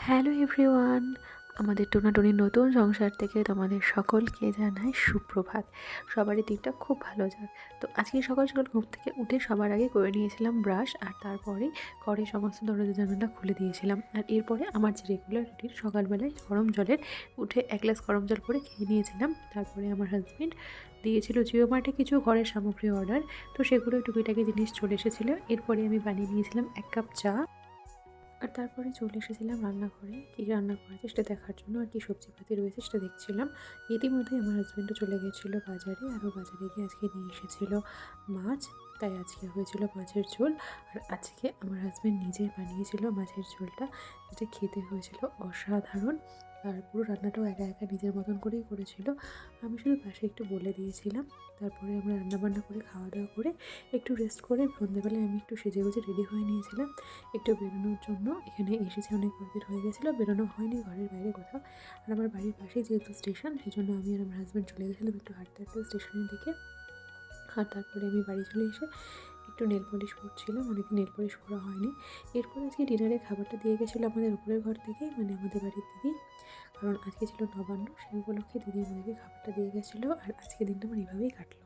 Hello everyone, আমাদের টোনাটুনির নতুন সংসার থেকে তোমাদের সকলকে জানাই সুপ্রভাত। সবারই দিনটা খুব ভালো যাক। তো আজকে সকাল সকাল ঘুম থেকে উঠে সবার আগে করে নিয়েছিলাম ব্রাশ, আর তারপরেই ঘরের সমস্ত দরজা জানালা খুলে দিয়েছিলাম। আর এরপরে আমার যে রেগুলার রুটিন, সকালবেলায় গরম জলের উঠে এক গ্লাস গরম জল করে খেয়ে নিয়েছিলাম। তারপরে আমার হাজব্যান্ড দিয়েছিল জিও মার্টে কিছু ঘরের সামগ্রী অর্ডার, তো সেগুলো টুকিটাকি জিনিস চলে এসেছিলো। এরপরে আমি বানিয়ে নিয়েছিলাম 1 কাপ চা, আর তারপরে চলে এসেছিলাম রান্নাঘরে। কী রান্না করেছে সেটা দেখার জন্য, আর কি সবজিপাতি রয়েছে সেটা দেখছিলাম। ইতিমধ্যেই আমার হাজব্যান্ডও চলে গেছিলো বাজারে, আরও বাজারে গিয়ে আজকে নিয়ে এসেছিলো মাছ। তাই আজকে হয়েছিল মাছের ঝোল। আর আজকে আমার হাজব্যান্ড নিজে বানিয়েছিল মাছের ঝোলটা, যেটা খেতে হয়েছিল অসাধারণ। আর পুরো রান্নাটাও একা একা নিজের মতন করেই করেছিল। আমি শুধু পাশে একটু বলে দিয়েছিলাম। তারপরে আমরা রান্নাবান্না করে খাওয়া দাওয়া করে একটু রেস্ট করে সন্ধ্যেবেলায় আমি একটু সেজেগুজে রেডি হয়ে নিয়েছিলাম একটু বেরোনোর জন্য। এখানে এসেছি অনেক রাতের হয়ে গেছিলো, বেরোনো হয়নি ঘরের বাইরে কোথাও। আর আমার বাড়ির পাশেই যেহেতু স্টেশন, সেই জন্য আমি আর আমার হাজব্যান্ড চলে গেছিলাম একটু হাঁটতে হাঁটতে স্টেশনের দিকে। আর তারপরে আমি বাড়ি চলে এসে একটু নেল পলিশ করছিলাম, অনেকদিন নেল পলিশ করা হয়নি। এরপর আজকে ডিনারের খাবারটা দিয়ে গেছিলো আমাদের উপরের ঘর থেকেই, মানে আমাদের বাড়ির দিদি। কারণ আজকে ছিল নবান্ন, সেই উপলক্ষে দিদি আমাদেরকে খাবারটা দিয়ে গেছিলো। আর আজকে দিনটা আমার এইভাবেই কাটলো।